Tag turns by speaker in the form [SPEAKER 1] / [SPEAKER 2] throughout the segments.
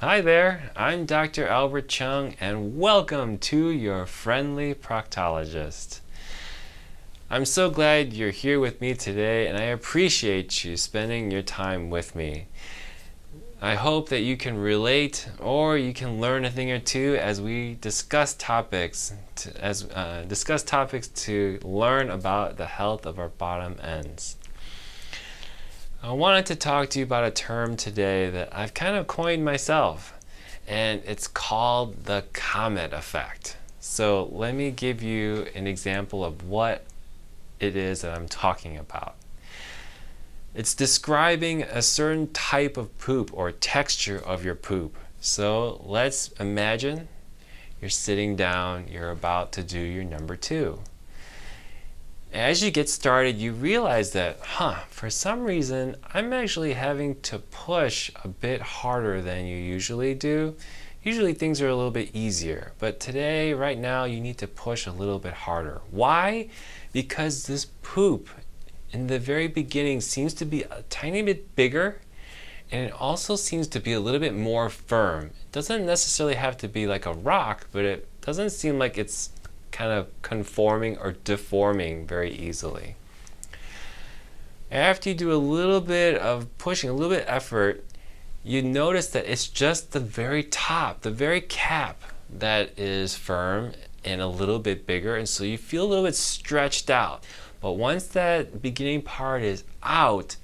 [SPEAKER 1] Hi there, I'm Dr. Albert Chung and welcome to your friendly proctologist. I'm so glad you're here with me today and I appreciate you spending your time with me. I hope that you can relate or you can learn a thing or two as we discuss topics to learn about the health of our bottom ends. I wanted to talk to you about a term today that I've kind of coined myself, and it's called the Comet Effect. So let me give you an example of what it is that I'm talking about. It's describing a certain type of poop or texture of your poop. So let's imagine you're sitting down, you're about to do your number 2. As you get started, you realize that, for some reason, I'm actually having to push a bit harder than you usually do. Usually things are a little bit easier, but today, right now, you need to push a little bit harder. Why? Because this poop in the very beginning seems to be a tiny bit bigger, and it also seems to be a little bit more firm. It doesn't necessarily have to be like a rock, but it doesn't seem like it's kind of conforming or deforming very easily. After you do a little bit of pushing, a little bit of effort, you notice that it's just the very top, the very cap that is firm and a little bit bigger, and so you feel a little bit stretched out. But once that beginning part is out,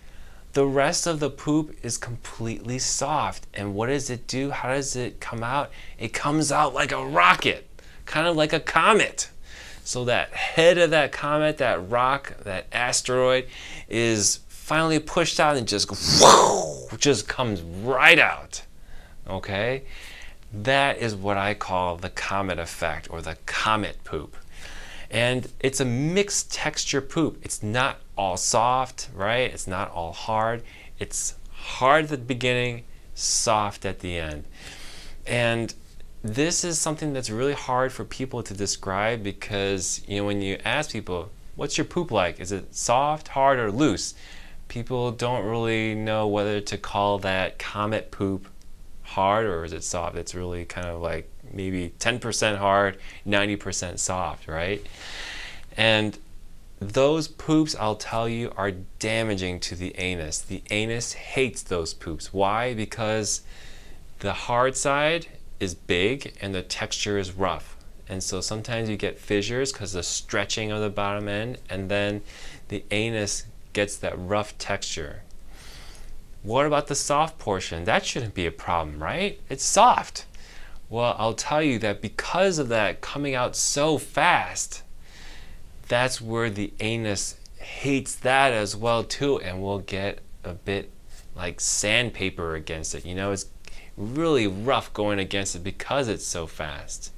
[SPEAKER 1] the rest of the poop is completely soft. And what does it do? How does it come out? It comes out like a rocket. Kind of like a comet. So that head of that comet, that rock, that asteroid is finally pushed out and just comes right out. Okay? That is what I call the Comet Effect or the comet poop. And it's a mixed texture poop. It's not all soft, right? It's not all hard. It's hard at the beginning, soft at the end. And this is something that's really hard for people to describe because, when you ask people, what's your poop like? Is it soft, hard, or loose? People don't really know whether to call that comet poop hard or is it soft. It's really kind of like maybe 10% hard, 90% soft, right? And those poops, I'll tell you, are damaging to the anus. The anus hates those poops. Why? Because the hard side is big and the texture is rough, and so sometimes you get fissures because of the stretching of the bottom end, and then the anus gets that rough texture. What about the soft portion? That shouldn't be a problem, right? It's soft. Well, I'll tell you that because of that coming out so fast, that's where the anus hates that as well too, and will get a bit like sandpaper against it. It's really rough going against it because it's so fast.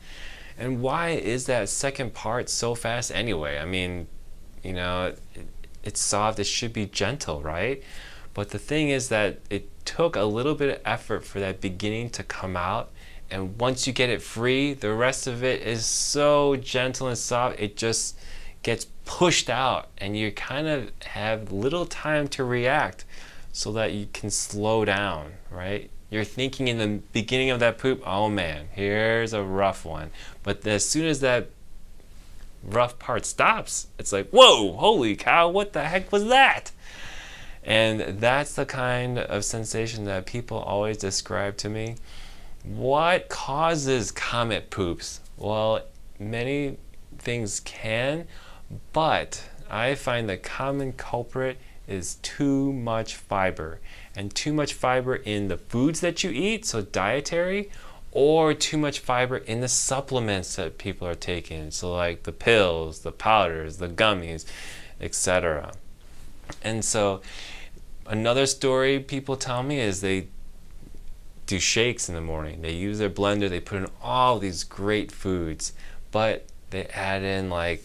[SPEAKER 1] And why is that second part so fast anyway? I mean, it's soft, it should be gentle, right? But the thing is that it took a little bit of effort for that beginning to come out, and once you get it free, the rest of it is so gentle and soft, it just gets pushed out and you kind of have little time to react so that you can slow down, right? You're thinking in the beginning of that poop, oh man, here's a rough one. But as soon as that rough part stops, it's like, whoa, holy cow, what the heck was that? And that's the kind of sensation that people always describe to me. What causes comet poops? Well, many things can, but I find the common culprit is too much fiber. And too much fiber in the foods that you eat, so dietary, or too much fiber in the supplements that people are taking, so like the pills, the powders, the gummies, etc. And so another story people tell me is they do shakes in the morning. They use their blender, they put in all these great foods, but they add in like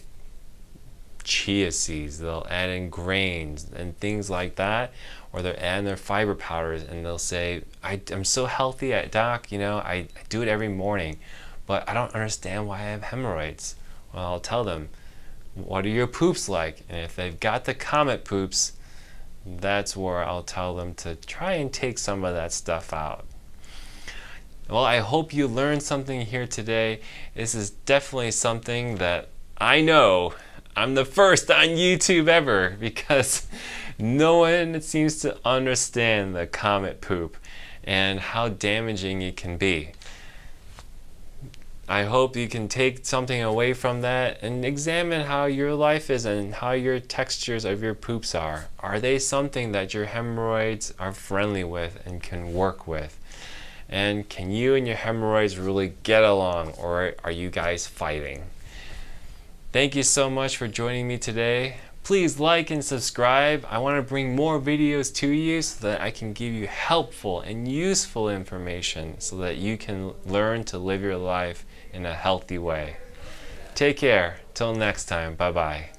[SPEAKER 1] chia seeds, they'll add in grains and things like that, or they're adding their fiber powders, and they'll say, I'm so healthy, doc, I do it every morning, but I don't understand why I have hemorrhoids. Well, I'll tell them, what are your poops like? And if they've got the comet poops, that's where I'll tell them to try and take some of that stuff out. Well, I hope you learned something here today. This is definitely something that I know I'm the first on YouTube ever, because no one seems to understand the comet poop and how damaging it can be. I hope you can take something away from that and examine how your life is and how your textures of your poops are. Are they something that your hemorrhoids are friendly with and can work with? And can you and your hemorrhoids really get along, or are you guys fighting? Thank you so much for joining me today. Please like and subscribe. I want to bring more videos to you so that I can give you helpful and useful information so that you can learn to live your life in a healthy way. Take care. Till next time. Bye-bye.